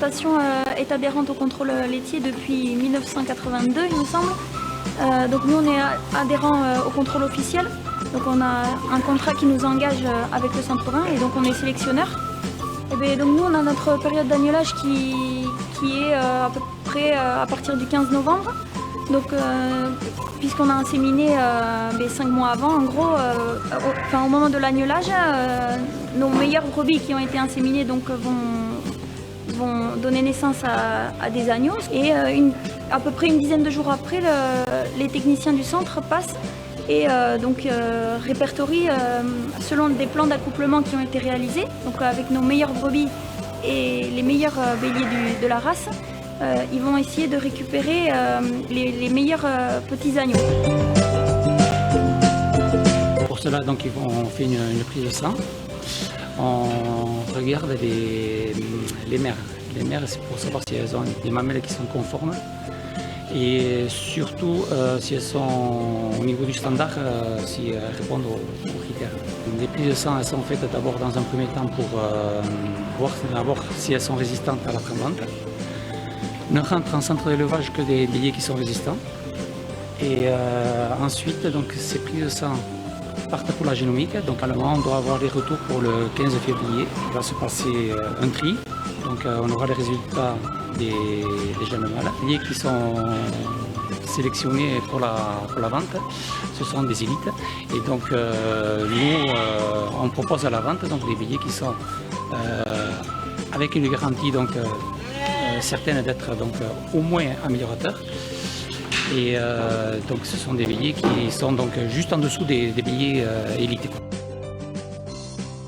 L'association est adhérente au contrôle laitier depuis 1982, il me semble. Donc nous, on est adhérents au contrôle officiel. Donc on a un contrat qui nous engage avec le Centre Rhin et donc on est sélectionneur. Et bien, donc nous, on a notre période d'agnelage qui est à peu près à partir du 15 novembre. Donc puisqu'on a inséminé 5 mois avant, en gros, au moment de l'agnelage, nos meilleures brebis qui ont été inséminées donc, vont donner naissance à des agneaux. Et à peu près une dizaine de jours après, les techniciens du centre passent et répertorient selon des plans d'accouplement qui ont été réalisés, donc avec nos meilleures brebis et les meilleurs béliers de la race. Ils vont essayer de récupérer les meilleurs petits agneaux. Pour cela, donc, on fait une prise de sang. On regarde les mères. Les mères, c'est pour savoir si elles ont des mamelles qui sont conformes et surtout si elles sont au niveau du standard, si elles répondent aux critères. Les prises de sang, elles sont faites d'abord dans un premier temps pour voir d'abord si elles sont résistantes à la trembante. Ne rentre en centre d'élevage que des béliers qui sont résistants. Et ensuite, donc, ces prises de sang partent pour la génomique. Donc, normalement, on doit avoir les retours pour le 15 février. Il va se passer un tri. Donc, on aura les résultats des jeunes mâles. Les béliers qui sont sélectionnés pour la vente, ce sont des élites. Et donc, nous, on propose à la vente donc, des béliers qui sont avec une garantie donc, certaines d'être donc au moins améliorateurs. Et donc ce sont des béliers qui sont donc juste en dessous des béliers élites.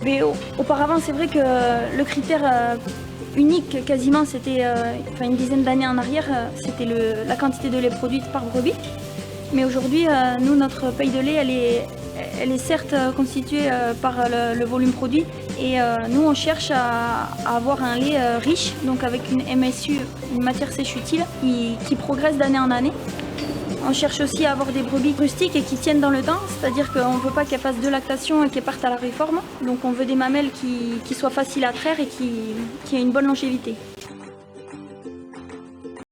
Mais auparavant, c'est vrai que le critère unique quasiment, c'était une dizaine d'années en arrière, c'était la quantité de lait produite par brebis. Mais aujourd'hui, nous, notre paille de lait, elle est certes constituée par le volume produit et nous on cherche à avoir un lait riche, donc avec une MSU, une matière sèche utile, qui progresse d'année en année. On cherche aussi à avoir des brebis rustiques et qui tiennent dans le temps, c'est-à-dire qu'on ne veut pas qu'elles fassent de lactation et qu'elles partent à la réforme. Donc on veut des mamelles qui soient faciles à traire et qui aient une bonne longévité.